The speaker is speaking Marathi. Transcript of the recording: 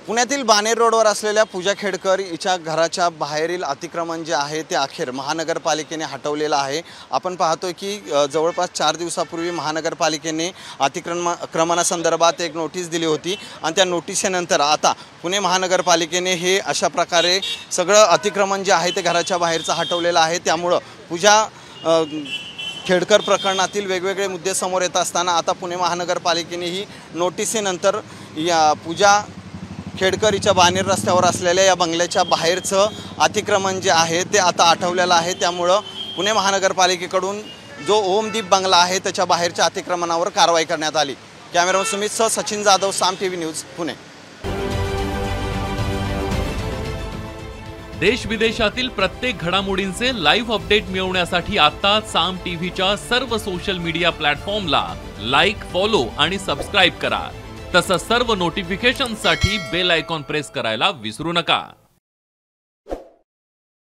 पुण्यातील बाणेर रोडवर असलेल्या पूजा खेडकर हिच्या घराच्या बाहेरील अतिक्रमण जे आहे ते अखेर महानगरपालिकेने हटवलेलं आहे। आपण पाहतोय की जवळपास 4 दिवसापूर्वी महानगरपालिकेने अतिक्रमणासंदर्भात एक नोटीस दिली होती आणि त्या नोटीसनंतर आता पुणे महानगरपालिकेने हे अशा प्रकारे सगळं अतिक्रमण जे आहे ते घराच्या बाहेरचं हटवलेलं आहे। त्यामुळे पूजा खेडकर प्रकरणातील वेगवेगळे मुद्दे समोर येत असताना आता पुणे महानगरपालिकेने ही नोटीसनंतर या पूजा खेडकर हिच्या बाणेर रस्त्यावर असलेल्या या बंगल्याच्या बाहेरचं अतिक्रमण जे आहे ते आता आठवलेलं आहे। त्यामुळे पुणे महानगरपालिकेकडून जो ओमदीप बंगला आहे त्याच्या बाहेरच्या अतिक्रमणावर कारवाई करण्यात आली। कॅमेरामन सुमितसह सचिन जाधव, साम टीव्ही न्यूज, पुणे। देश विदेशातील प्रत्येक घडामोडींचे लाईव्ह अपडेट मिळवण्यासाठी आता साम टीव्हीच्या सर्व सोशल मीडिया प्लॅटफॉर्मला लाईक, फॉलो आणि सबस्क्राइब करा। तसंच सर्व नोटिफिकेशनसाठी बेल आयकॉन प्रेस करायला विसरू नका।